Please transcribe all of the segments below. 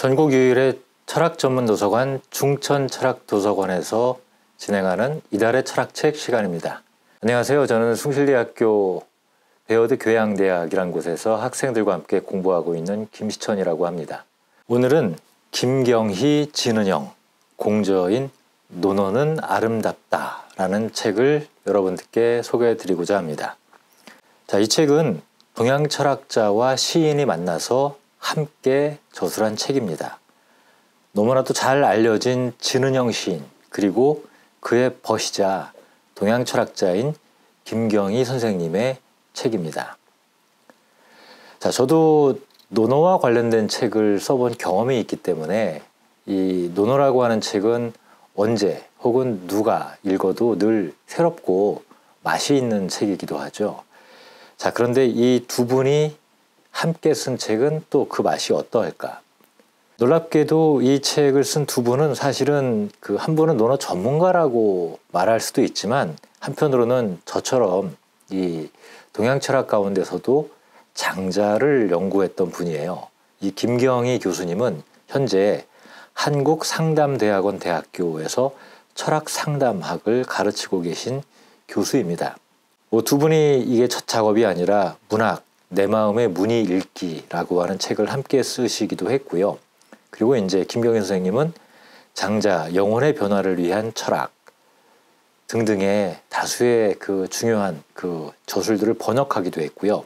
전국 유일의 철학 전문 도서관 중천철학도서관에서 진행하는 이달의 철학책 시간입니다. 안녕하세요. 저는 숭실대학교 베어드 교양대학이란 곳에서 학생들과 함께 공부하고 있는 김시천이라고 합니다. 오늘은 김경희, 진은영, 공저인 논어는 아름답다 라는 책을 여러분들께 소개해드리고자 합니다. 자, 이 책은 동양 철학자와 시인이 만나서 함께 저술한 책입니다. 너무나도 잘 알려진 진은영 시인, 그리고 그의 벗이자 동양 철학자인 김경희 선생님의 책입니다. 자, 저도 논어와 관련된 책을 써본 경험이 있기 때문에 이 논어라고 하는 책은 언제 혹은 누가 읽어도 늘 새롭고 맛이 있는 책이기도 하죠. 자, 그런데 이 두 분이 함께 쓴 책은 또 그 맛이 어떠할까? 놀랍게도 이 책을 쓴 두 분은 사실은 그 한 분은 논어 전문가라고 말할 수도 있지만 한편으로는 저처럼 이 동양 철학 가운데서도 장자를 연구했던 분이에요. 이 김경희 교수님은 현재 한국상담대학원 대학교에서 철학상담학을 가르치고 계신 교수입니다. 두 분이 이게 첫 작업이 아니라 문학, 내 마음의 문이 읽기라고 하는 책을 함께 쓰시기도 했고요. 그리고 이제 김경희 선생님은 장자, 영혼의 변화를 위한 철학 등등의 다수의 그 중요한 그 저술들을 번역하기도 했고요.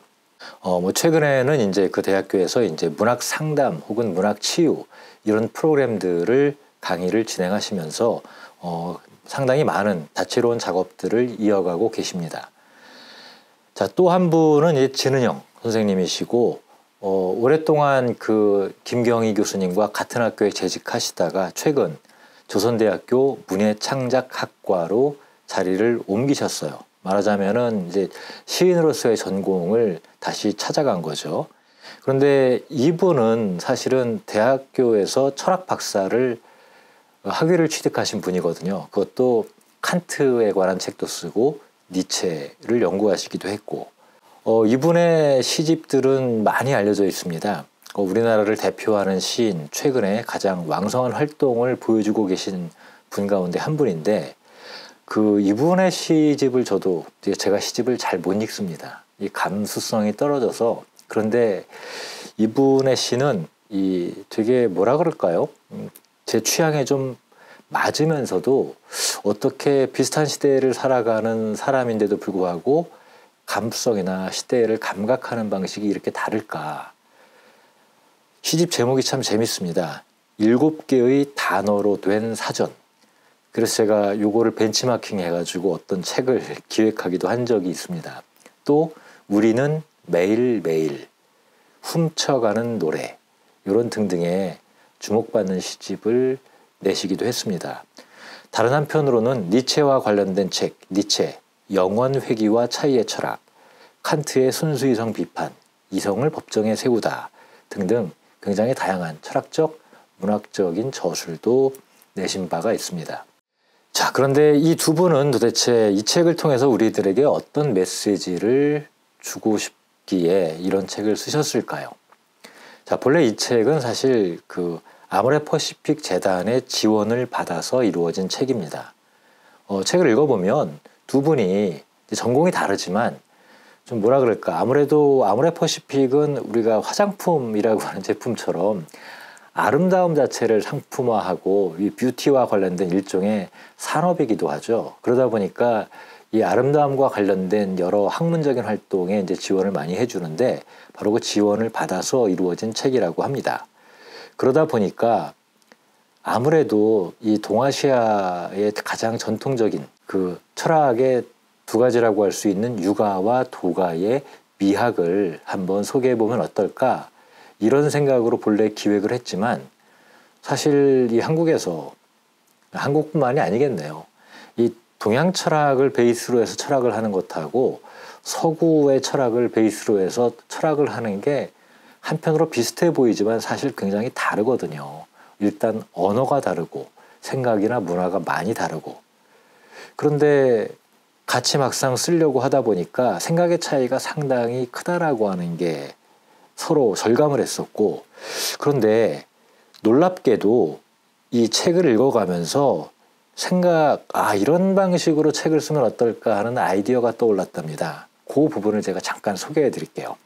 최근에는 이제 그 대학교에서 이제 문학 상담 혹은 문학 치유 이런 프로그램들을 강의를 진행하시면서 상당히 많은 다채로운 작업들을 이어가고 계십니다. 자, 또 한 분은 이제 진은영 선생님이시고 오랫동안 그 김경희 교수님과 같은 학교에 재직하시다가 최근 조선대학교 문예창작학과로 자리를 옮기셨어요. 말하자면은 이제 시인으로서의 전공을 다시 찾아간 거죠. 그런데 이분은 사실은 대학교에서 철학 박사를 학위를 취득하신 분이거든요. 그것도 칸트에 관한 책도 쓰고 니체를 연구하시기도 했고, 이분의 시집들은 많이 알려져 있습니다. 우리나라를 대표하는 시인, 최근에 가장 왕성한 활동을 보여주고 계신 분 가운데 한 분인데, 이분의 시집을 저도 제가 시집을 잘 못 읽습니다. 이 감수성이 떨어져서. 그런데 이분의 시는 되게 뭐라 그럴까요? 제 취향에 좀 맞으면서도 어떻게 비슷한 시대를 살아가는 사람인데도 불구하고 감수성이나 시대를 감각하는 방식이 이렇게 다를까? 시집 제목이 참 재밌습니다. 7개의 단어로 된 사전. 그래서 제가 요거를 벤치마킹 해가지고 어떤 책을 기획하기도 한 적이 있습니다. 또 우리는 매일매일, 훔쳐가는 노래, 이런 등등의 주목받는 시집을 내시기도 했습니다. 다른 한편으로는 니체와 관련된 책, 니체, 영원 회귀와 차이의 철학, 칸트의 순수이성 비판, 이성을 법정에 세우다 등등 굉장히 다양한 철학적, 문학적인 저술도 내신 바가 있습니다. 자, 그런데 이 두 분은 도대체 이 책을 통해서 우리들에게 어떤 메시지를 주고 싶기에 이런 책을 쓰셨을까요? 자, 본래 이 책은 사실 아모레 퍼시픽 재단의 지원을 받아서 이루어진 책입니다. 책을 읽어보면 두 분이 전공이 다르지만 좀 뭐라 그럴까, 아무래도 아모레 퍼시픽은 우리가 화장품이라고 하는 제품처럼 아름다움 자체를 상품화하고 이 뷰티와 관련된 일종의 산업이기도 하죠. 그러다 보니까 이 아름다움과 관련된 여러 학문적인 활동에 이제 지원을 많이 해주는데 바로 그 지원을 받아서 이루어진 책이라고 합니다. 그러다 보니까 아무래도 이 동아시아의 가장 전통적인 그 철학의 두 가지라고 할 수 있는 유가와 도가의 미학을 한번 소개해보면 어떨까, 이런 생각으로 본래 기획을 했지만 사실 이 한국에서, 한국뿐만이 아니겠네요. 이 동양 철학을 베이스로 해서 철학을 하는 것하고 서구의 철학을 베이스로 해서 철학을 하는 게 한편으로 비슷해 보이지만 사실 굉장히 다르거든요. 일단 언어가 다르고 생각이나 문화가 많이 다르고, 그런데 같이 막상 쓰려고 하다 보니까 생각의 차이가 상당히 크다라고 하는 게 서로 절감을 했었고, 그런데 놀랍게도 이 책을 읽어가면서 이런 방식으로 책을 쓰면 어떨까 하는 아이디어가 떠올랐답니다. 그 부분을 제가 잠깐 소개해 드릴게요.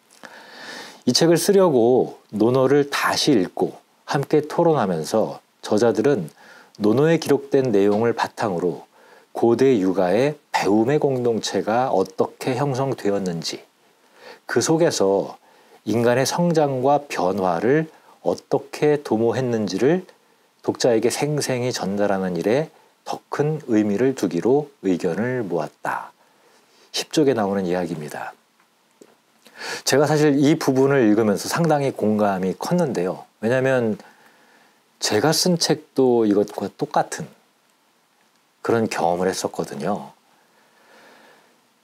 이 책을 쓰려고 논어를 다시 읽고 함께 토론하면서 저자들은 논어에 기록된 내용을 바탕으로 고대 육아의 배움의 공동체가 어떻게 형성되었는지, 그 속에서 인간의 성장과 변화를 어떻게 도모했는지를 독자에게 생생히 전달하는 일에 더 큰 의미를 두기로 의견을 모았다. 10쪽에 나오는 이야기입니다. 제가 사실 이 부분을 읽으면서 상당히 공감이 컸는데요. 왜냐하면 제가 쓴 책도 이것과 똑같은 그런 경험을 했었거든요.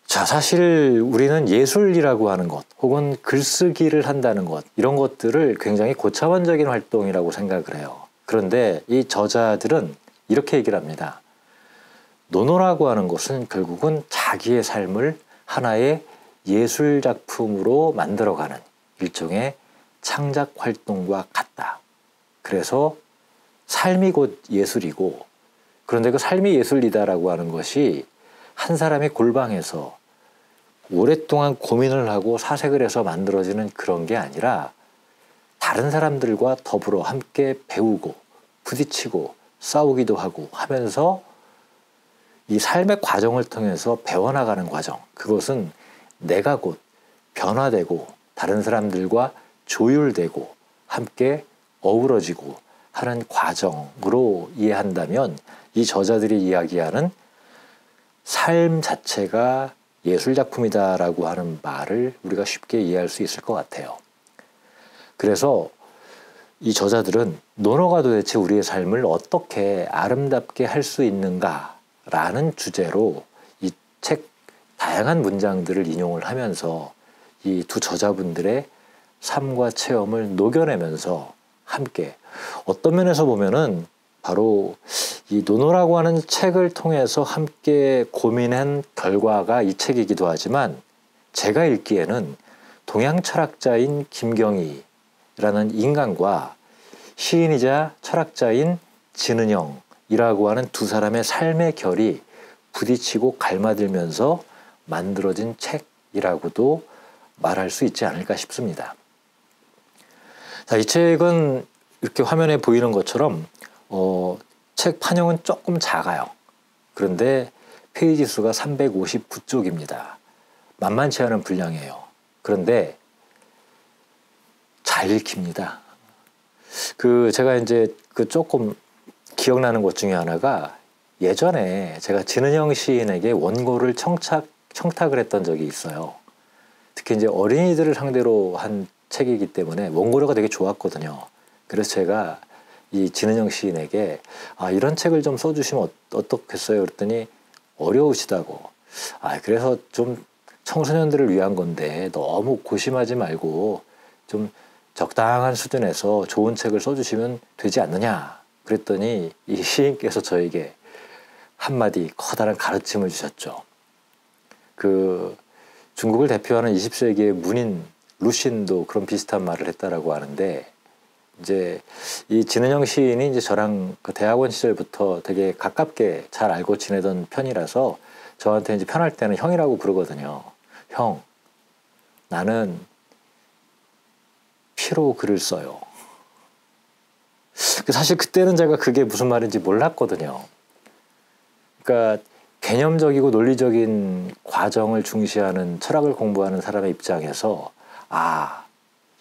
자, 사실 우리는 예술이라고 하는 것, 혹은 글쓰기를 한다는 것, 이런 것들을 굉장히 고차원적인 활동이라고 생각을 해요. 그런데 이 저자들은 이렇게 얘기를 합니다. 논어라고 하는 것은 결국은 자기의 삶을 하나의 예술 작품으로 만들어가는 일종의 창작 활동과 같다. 그래서 삶이 곧 예술이고, 그런데 그 삶이 예술이다라고 하는 것이 한 사람의 골방에서 오랫동안 고민을 하고 사색을 해서 만들어지는 그런 게 아니라 다른 사람들과 더불어 함께 배우고 부딪히고 싸우기도 하고 하면서 이 삶의 과정을 통해서 배워나가는 과정, 그것은 내가 곧 변화되고 다른 사람들과 조율되고 함께 어우러지고 하는 과정으로 이해한다면 이 저자들이 이야기하는 삶 자체가 예술작품이다라고 하는 말을 우리가 쉽게 이해할 수 있을 것 같아요. 그래서 이 저자들은 논어가 도대체 우리의 삶을 어떻게 아름답게 할 수 있는가라는 주제로 이 책 다양한 문장들을 인용을 하면서 이 두 저자분들의 삶과 체험을 녹여내면서 함께 어떤 면에서 보면은 바로 이 논어라고 하는 책을 통해서 함께 고민한 결과가 이 책이기도 하지만 제가 읽기에는 동양 철학자인 김경희라는 인간과 시인이자 철학자인 진은영이라고 하는 두 사람의 삶의 결이 부딪히고 갈마들면서 만들어진 책이라고도 말할 수 있지 않을까 싶습니다. 자, 이 책은 이렇게 화면에 보이는 것처럼 책 판형은 조금 작아요. 그런데 페이지 수가 359쪽입니다. 만만치 않은 분량이에요. 그런데 잘 읽힙니다. 제가 이제 조금 기억나는 것 중에 하나가 예전에 제가 진은영 시인에게 원고를 청탁을 했던 적이 있어요. 특히 이제 어린이들을 상대로 한 책이기 때문에 원고료가 되게 좋았거든요. 그래서 제가 이 진은영 시인에게 이런 책을 좀 써주시면 어떻겠어요? 그랬더니 어려우시다고. 그래서 좀 청소년들을 위한 건데 너무 고심하지 말고 좀 적당한 수준에서 좋은 책을 써주시면 되지 않느냐. 그랬더니 이 시인께서 저에게 한마디 커다란 가르침을 주셨죠. 중국을 대표하는 20세기의 문인 루신도 그런 비슷한 말을 했다라고 하는데, 이제 이 진은영 시인이 이제 저랑 대학원 시절부터 되게 가깝게 잘 알고 지내던 편이라서 저한테 이제 편할 때는 형이라고 부르거든요. 형, 나는 피로 글을 써요. 사실 그때는 제가 그게 무슨 말인지 몰랐거든요. 그러니까 개념적이고 논리적인 과정을 중시하는 철학을 공부하는 사람의 입장에서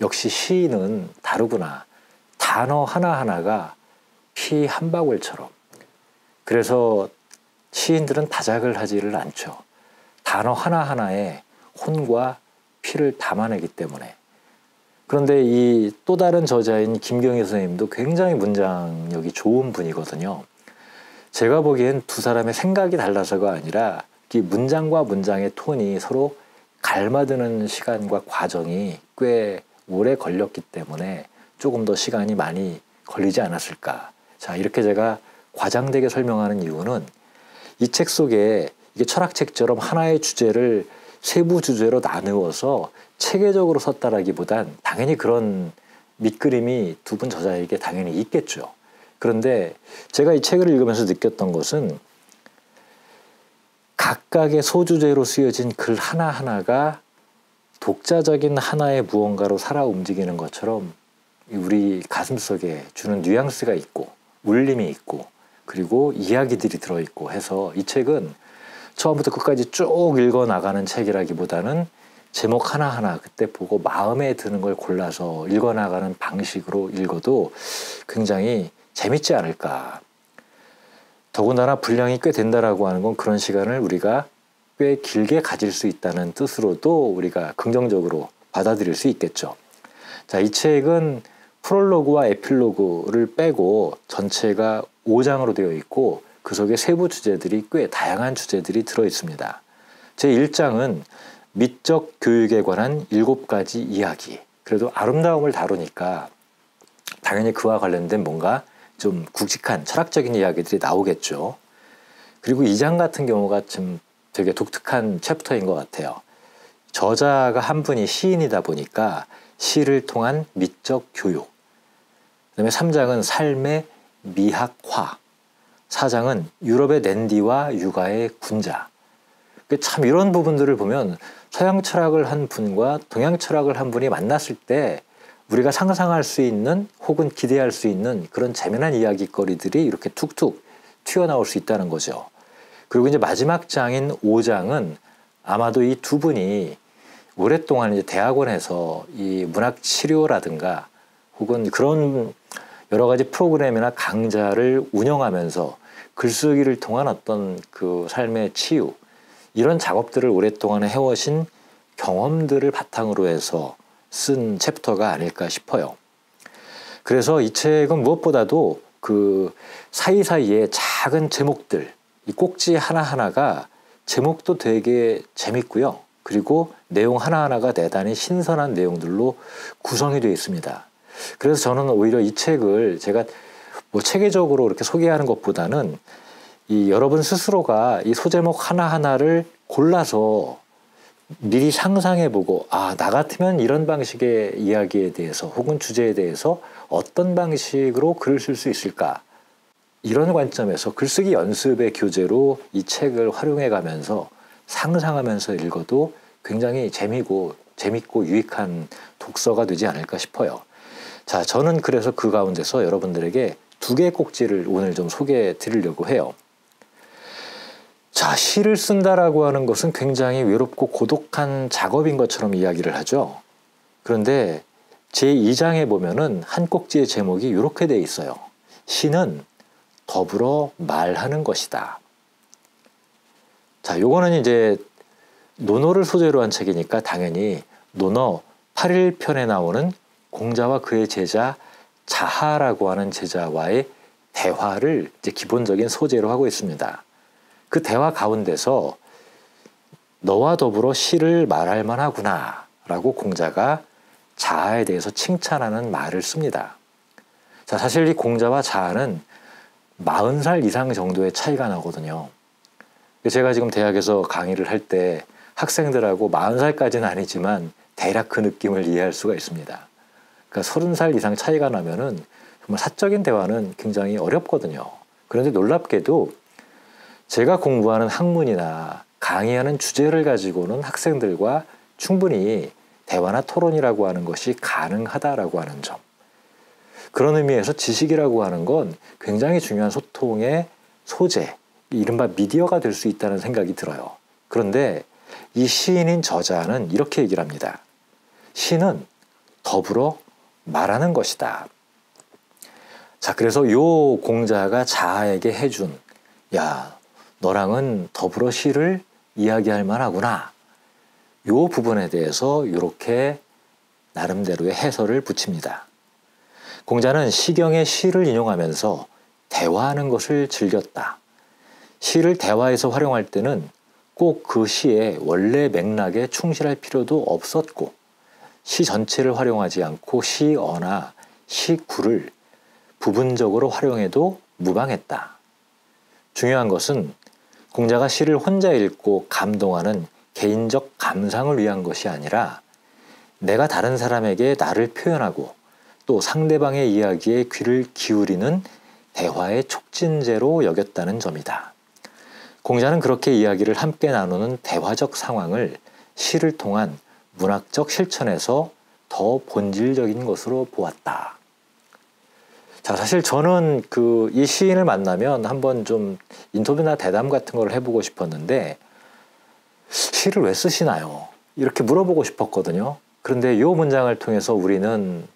역시 시인은 다르구나. 단어 하나하나가 피 한 방울처럼. 그래서 시인들은 다작을 하지를 않죠. 단어 하나하나에 혼과 피를 담아내기 때문에. 그런데 이 또 다른 저자인 김경희 선생님도 굉장히 문장력이 좋은 분이거든요. 제가 보기엔 두 사람의 생각이 달라서가 아니라 이 문장과 문장의 톤이 서로 갈마드는 시간과 과정이 꽤 오래 걸렸기 때문에 조금 더 시간이 많이 걸리지 않았을까. 자, 이렇게 제가 과장되게 설명하는 이유는 이 책 속에 이게 철학책처럼 하나의 주제를 세부 주제로 나누어서 체계적으로 썼다라기보단 당연히 그런 밑그림이 두 분 저자에게 당연히 있겠죠. 그런데 제가 이 책을 읽으면서 느꼈던 것은 각각의 소주제로 쓰여진 글 하나하나가 독자적인 하나의 무언가로 살아 움직이는 것처럼 우리 가슴속에 주는 뉘앙스가 있고 울림이 있고 그리고 이야기들이 들어있고 해서 이 책은 처음부터 끝까지 쭉 읽어나가는 책이라기보다는 제목 하나하나 그때 보고 마음에 드는 걸 골라서 읽어나가는 방식으로 읽어도 굉장히 재밌지 않을까. 더군다나 분량이 꽤 된다라고 하는 건 그런 시간을 우리가 꽤 길게 가질 수 있다는 뜻으로도 우리가 긍정적으로 받아들일 수 있겠죠. 자, 이 책은 프롤로그와 에필로그를 빼고 전체가 5장으로 되어 있고 그 속에 세부 주제들이 꽤 다양한 주제들이 들어 있습니다. 제 1장은 미적 교육에 관한 7가지 이야기. 그래도 아름다움을 다루니까 당연히 그와 관련된 뭔가 좀 굵직한 철학적인 이야기들이 나오겠죠. 그리고 2장 같은 경우가 좀 되게 독특한 챕터인 것 같아요. 저자가 한 분이 시인이다 보니까 시를 통한 미적 교육. 그다음에 3장은 삶의 미학화. 4장은 유럽의 낸디와 육아의 군자. 참 이런 부분들을 보면 서양 철학을 한 분과 동양 철학을 한 분이 만났을 때 우리가 상상할 수 있는 혹은 기대할 수 있는 그런 재미난 이야기거리들이 이렇게 툭툭 튀어나올 수 있다는 거죠. 그리고 이제 마지막 장인 5장은 아마도 이 두 분이 오랫동안 이제 대학원에서 이 문학 치료라든가 혹은 그런 여러 가지 프로그램이나 강좌를 운영하면서 글쓰기를 통한 어떤 그 삶의 치유 이런 작업들을 오랫동안 해오신 경험들을 바탕으로 해서 쓴 챕터가 아닐까 싶어요. 그래서 이 책은 무엇보다도 그 사이사이에 작은 제목들, 이 꼭지 하나하나가 제목도 되게 재밌고요. 그리고 내용 하나하나가 대단히 신선한 내용들로 구성이 되어 있습니다. 그래서 저는 오히려 이 책을 제가 뭐 체계적으로 이렇게 소개하는 것보다는 이 여러분 스스로가 이 소제목 하나하나를 골라서 미리 상상해보고 나 같으면 이런 방식의 이야기에 대해서 혹은 주제에 대해서 어떤 방식으로 글을 쓸 수 있을까 이런 관점에서 글쓰기 연습의 교재로 이 책을 활용해가면서 상상하면서 읽어도 굉장히 재밌고 유익한 독서가 되지 않을까 싶어요. 자, 저는 그래서 그 가운데서 여러분들에게 2개의 꼭지를 오늘 좀 소개해 드리려고 해요. 자, 시를 쓴다라고 하는 것은 굉장히 외롭고 고독한 작업인 것처럼 이야기를 하죠. 그런데 제2장에 보면은 한 꼭지의 제목이 이렇게 돼 있어요. 시는 더불어 말하는 것이다. 자, 요거는 이제 논어를 소재로 한 책이니까 당연히 논어 8일편에 나오는 공자와 그의 제자 자하라고 하는 제자와의 대화를 이제 기본적인 소재로 하고 있습니다. 그 대화 가운데서 너와 더불어 시를 말할 만하구나 라고 공자가 자하에 대해서 칭찬하는 말을 씁니다. 자, 사실 이 공자와 자하는 40살 이상 정도의 차이가 나거든요. 제가 지금 대학에서 강의를 할 때 학생들하고 40살까지는 아니지만 대략 그 느낌을 이해할 수가 있습니다. 그러니까 30살 이상 차이가 나면은 정말 사적인 대화는 굉장히 어렵거든요. 그런데 놀랍게도 제가 공부하는 학문이나 강의하는 주제를 가지고는 학생들과 충분히 대화나 토론이라고 하는 것이 가능하다라고 하는 점. 그런 의미에서 지식이라고 하는 건 굉장히 중요한 소통의 소재, 이른바 미디어가 될 수 있다는 생각이 들어요. 그런데 이 시인인 저자는 이렇게 얘기를 합니다. 시는 더불어 말하는 것이다. 자, 그래서 요 공자가 자하에게 해준 야, 너랑은 더불어 시를 이야기할 만하구나. 요 부분에 대해서 이렇게 나름대로의 해설을 붙입니다. 공자는 시경의 시를 인용하면서 대화하는 것을 즐겼다. 시를 대화에서 활용할 때는 꼭 그 시의 원래 맥락에 충실할 필요도 없었고 시 전체를 활용하지 않고 시어나 시구를 부분적으로 활용해도 무방했다. 중요한 것은 공자가 시를 혼자 읽고 감동하는 개인적 감상을 위한 것이 아니라 내가 다른 사람에게 나를 표현하고 또 상대방의 이야기에 귀를 기울이는 대화의 촉진제로 여겼다는 점이다. 공자는 그렇게 이야기를 함께 나누는 대화적 상황을 시를 통한 문학적 실천에서 더 본질적인 것으로 보았다. 자, 사실 저는 이 시인을 만나면 한번 좀 인터뷰나 대담 같은 걸 해보고 싶었는데, 시를 왜 쓰시나요? 이렇게 물어보고 싶었거든요. 그런데 이 문장을 통해서 우리는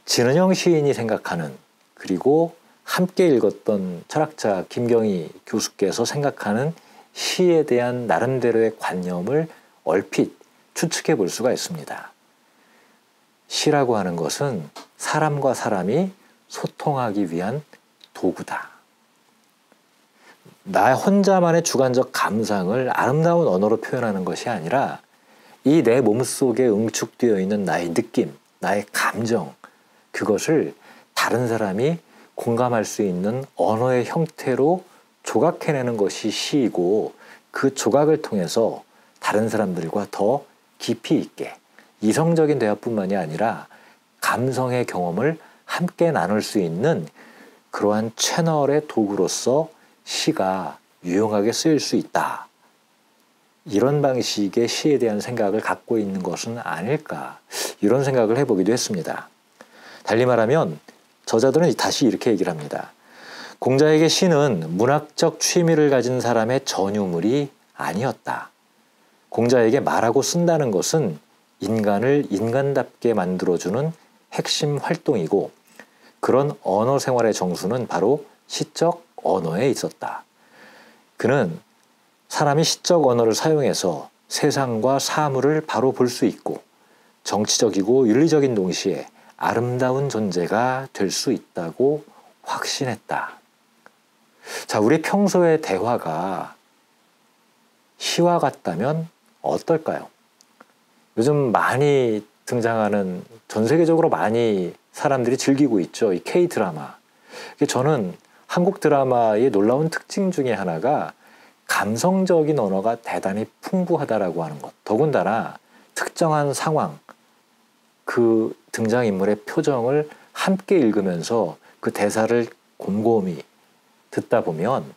진은영 시인이 생각하는, 그리고 함께 읽었던 철학자 김경희 교수께서 생각하는 시에 대한 나름대로의 관념을 얼핏 추측해 볼 수가 있습니다. 시라고 하는 것은 사람과 사람이 소통하기 위한 도구다. 나 혼자만의 주관적 감상을 아름다운 언어로 표현하는 것이 아니라 이 내 몸속에 응축되어 있는 나의 느낌, 나의 감정, 그것을 다른 사람이 공감할 수 있는 언어의 형태로 조각해내는 것이 시이고, 그 조각을 통해서 다른 사람들과 더 깊이 있게 이성적인 대화뿐만이 아니라 감성의 경험을 함께 나눌 수 있는 그러한 채널의 도구로서 시가 유용하게 쓰일 수 있다. 이런 방식의 시에 대한 생각을 갖고 있는 것은 아닐까, 이런 생각을 해보기도 했습니다. 달리 말하면 저자들은 다시 이렇게 얘기를 합니다. 공자에게 시는 문학적 취미를 가진 사람의 전유물이 아니었다. 공자에게 말하고 쓴다는 것은 인간을 인간답게 만들어주는 핵심 활동이고, 그런 언어 생활의 정수는 바로 시적 언어에 있었다. 그는 사람이 시적 언어를 사용해서 세상과 사물을 바로 볼 수 있고, 정치적이고 윤리적인 동시에 아름다운 존재가 될 수 있다고 확신했다. 자, 우리 평소의 대화가 시와 같다면 어떨까요? 요즘 많이 등장하는, 전 세계적으로 많이 사람들이 즐기고 있죠, 이 K-드라마. 저는 한국 드라마의 놀라운 특징 중에 하나가 감성적인 언어가 대단히 풍부하다라고 하는 것. 더군다나 특정한 상황, 그 등장인물의 표정을 함께 읽으면서 그 대사를 곰곰이 듣다 보면,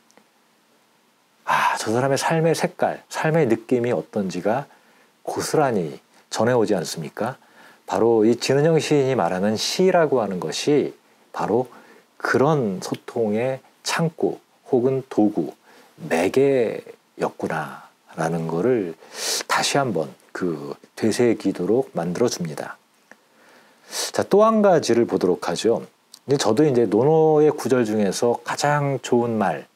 저 사람의 삶의 색깔, 삶의 느낌이 어떤지가 고스란히 전해오지 않습니까? 바로 이 진은영 시인이 말하는 시라고 하는 것이 바로 그런 소통의 창구 혹은 도구, 매개였구나라는 것을 다시 한번 되새기도록 만들어줍니다. 자, 또 한 가지를 보도록 하죠. 저도 이제 논어의 구절 중에서 가장 좋은 말,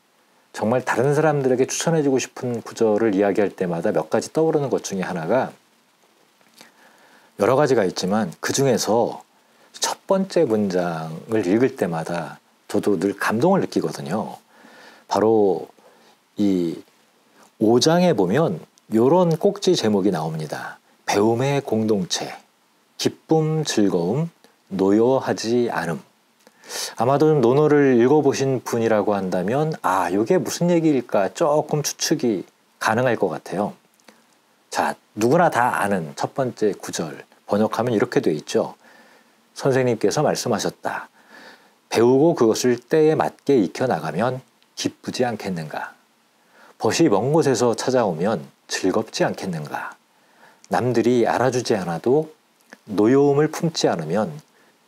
정말 다른 사람들에게 추천해주고 싶은 구절을 이야기할 때마다 몇 가지 떠오르는 것 중에 하나가, 여러 가지가 있지만 그 중에서 첫 번째 문장을 읽을 때마다 저도 늘 감동을 느끼거든요. 바로 이 5장에 보면 이런 꼭지 제목이 나옵니다. 배움의 공동체, 기쁨, 즐거움, 노여하지 않음. 아마도 좀 논어를 읽어보신 분이라고 한다면 이게 무슨 얘기일까 조금 추측이 가능할 것 같아요. 자, 누구나 다 아는 첫 번째 구절 번역하면 이렇게 돼 있죠. 선생님께서 말씀하셨다. 배우고 그것을 때에 맞게 익혀나가면 기쁘지 않겠는가? 벗이 먼 곳에서 찾아오면 즐겁지 않겠는가? 남들이 알아주지 않아도 노여움을 품지 않으면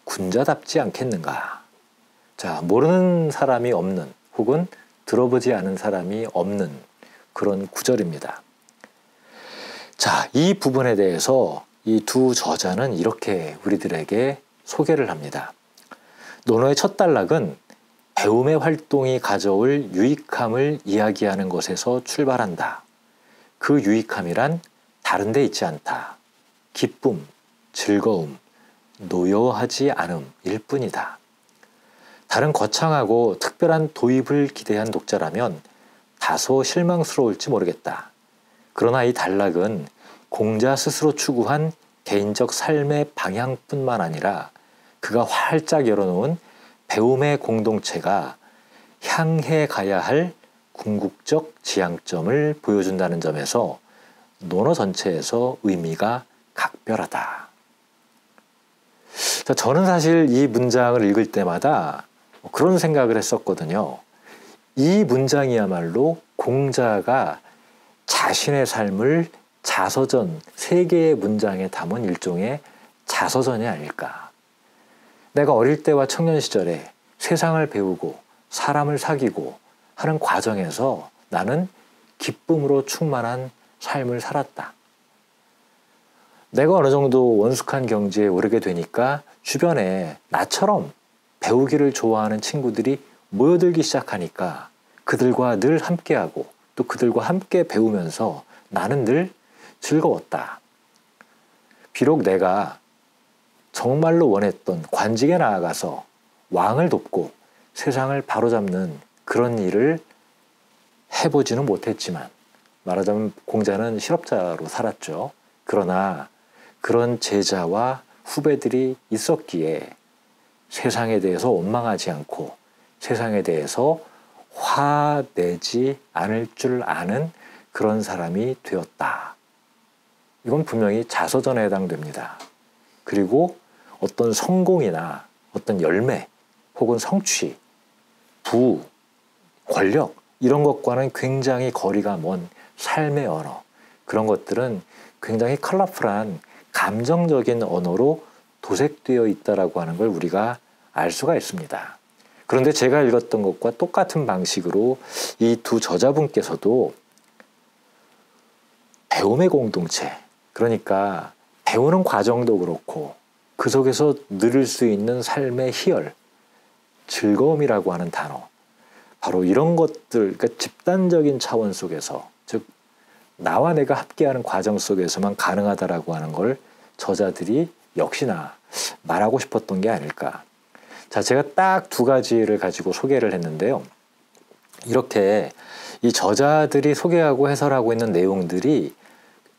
군자답지 않겠는가? 자, 모르는 사람이 없는, 혹은 들어보지 않은 사람이 없는 그런 구절입니다. 자, 이 부분에 대해서 이 두 저자는 이렇게 우리들에게 소개를 합니다. 논어의 첫 단락은 배움의 활동이 가져올 유익함을 이야기하는 것에서 출발한다. 그 유익함이란 다른 데 있지 않다. 기쁨, 즐거움, 노여하지 않음일 뿐이다. 다른 거창하고 특별한 도입을 기대한 독자라면 다소 실망스러울지 모르겠다. 그러나 이 단락은 공자 스스로 추구한 개인적 삶의 방향뿐만 아니라 그가 활짝 열어놓은 배움의 공동체가 향해 가야 할 궁극적 지향점을 보여준다는 점에서 논어 전체에서 의미가 각별하다. 저는 사실 이 문장을 읽을 때마다 그런 생각을 했었거든요. 이 문장이야말로 공자가 자신의 삶을 자서전, 세 개의 문장에 담은 일종의 자서전이 아닐까. 내가 어릴 때와 청년 시절에 세상을 배우고 사람을 사귀고 하는 과정에서 나는 기쁨으로 충만한 삶을 살았다. 내가 어느 정도 원숙한 경지에 오르게 되니까 주변에 나처럼 배우기를 좋아하는 친구들이 모여들기 시작하니까 그들과 늘 함께하고 또 그들과 함께 배우면서 나는 늘 즐거웠다. 비록 내가 정말로 원했던 관직에 나아가서 왕을 돕고 세상을 바로잡는 그런 일을 해보지는 못했지만 말하자면 공자는 실업자로 살았죠. 그러나 그런 제자와 후배들이 있었기에 세상에 대해서 원망하지 않고 세상에 대해서 화내지 않을 줄 아는 그런 사람이 되었다. 이건 분명히 자서전에 해당됩니다. 그리고 어떤 성공이나 어떤 열매 혹은 성취, 부, 권력 이런 것과는 굉장히 거리가 먼 삶의 언어, 그런 것들은 굉장히 컬러풀한 감정적인 언어로 도색되어 있다라고 하는 걸 우리가 알 수가 있습니다. 그런데 제가 읽었던 것과 똑같은 방식으로 이 두 저자분께서도 배움의 공동체, 그러니까 배우는 과정도 그렇고 그 속에서 누릴 수 있는 삶의 희열, 즐거움이라고 하는 단어, 바로 이런 것들, 그러니까 집단적인 차원 속에서, 즉 나와 내가 함께하는 과정 속에서만 가능하다라고 하는 걸 저자들이 역시나 말하고 싶었던 게 아닐까. 자, 제가 딱 두 가지를 가지고 소개를 했는데요. 이렇게 이 저자들이 소개하고 해설하고 있는 내용들이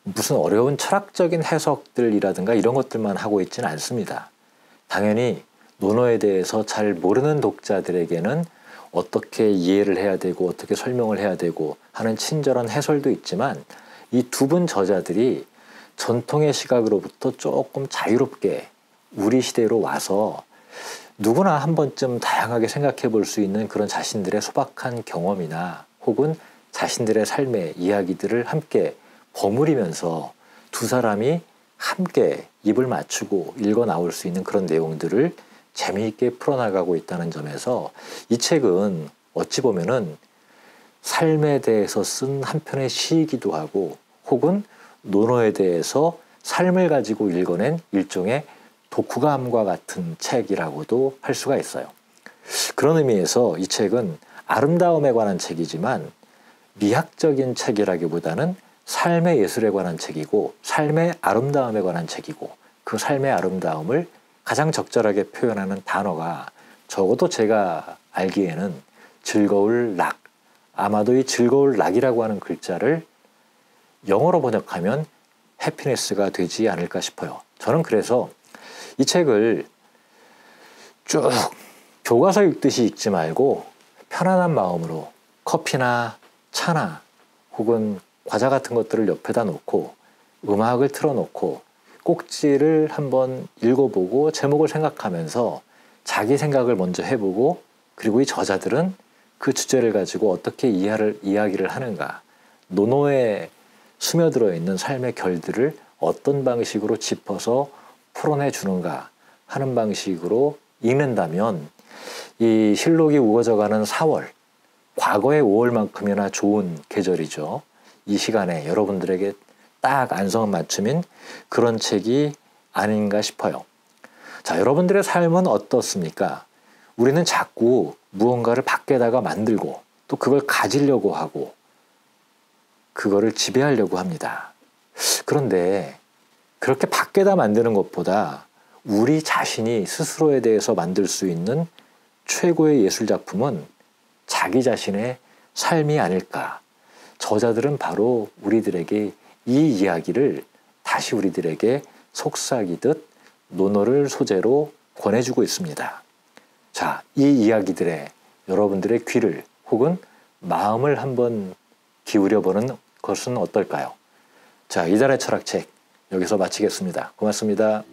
무슨 어려운 철학적인 해석들이라든가 이런 것들만 하고 있지는 않습니다. 당연히 논어에 대해서 잘 모르는 독자들에게는 어떻게 이해를 해야 되고 어떻게 설명을 해야 되고 하는 친절한 해설도 있지만 이 두 분 저자들이 전통의 시각으로부터 조금 자유롭게 우리 시대로 와서 누구나 한 번쯤 다양하게 생각해 볼 수 있는 그런 자신들의 소박한 경험이나 혹은 자신들의 삶의 이야기들을 함께 버무리면서 두 사람이 함께 입을 맞추고 읽어 나올 수 있는 그런 내용들을 재미있게 풀어나가고 있다는 점에서 이 책은 어찌 보면은 삶에 대해서 쓴 한 편의 시이기도 하고 혹은 논어에 대해서 삶을 가지고 읽어낸 일종의 독후감과 같은 책이라고도 할 수가 있어요. 그런 의미에서 이 책은 아름다움에 관한 책이지만 미학적인 책이라기보다는 삶의 예술에 관한 책이고 삶의 아름다움에 관한 책이고 그 삶의 아름다움을 가장 적절하게 표현하는 단어가 적어도 제가 알기에는 즐거울 락, 아마도 이 즐거울 락이라고 하는 글자를 영어로 번역하면 해피니스가 되지 않을까 싶어요. 저는 그래서 이 책을 쭉 교과서 읽듯이 읽지 말고 편안한 마음으로 커피나 차나 혹은 과자 같은 것들을 옆에다 놓고 음악을 틀어놓고 꼭지를 한번 읽어보고 제목을 생각하면서 자기 생각을 먼저 해보고 그리고 이 저자들은 그 주제를 가지고 어떻게 이야기를 하는가, 논어에 스며들어 있는 삶의 결들을 어떤 방식으로 짚어서 풀어내 주는가 하는 방식으로 읽는다면 이 실록이 우거져가는 4월, 과거의 5월만큼이나 좋은 계절이죠. 이 시간에 여러분들에게 딱 안성맞춤인 그런 책이 아닌가 싶어요. 자, 여러분들의 삶은 어떻습니까? 우리는 자꾸 무언가를 밖에다가 만들고 또 그걸 가지려고 하고 그거를 지배하려고 합니다. 그런데 그렇게 밖에다 만드는 것보다 우리 자신이 스스로에 대해서 만들 수 있는 최고의 예술작품은 자기 자신의 삶이 아닐까. 저자들은 바로 우리들에게 이 이야기를 다시 우리들에게 속삭이듯 논어를 소재로 권해주고 있습니다. 자, 이 이야기들에 여러분들의 귀를 혹은 마음을 한번 기울여보는 것은 어떨까요? 자, 이달의 철학책 여기서 마치겠습니다. 고맙습니다.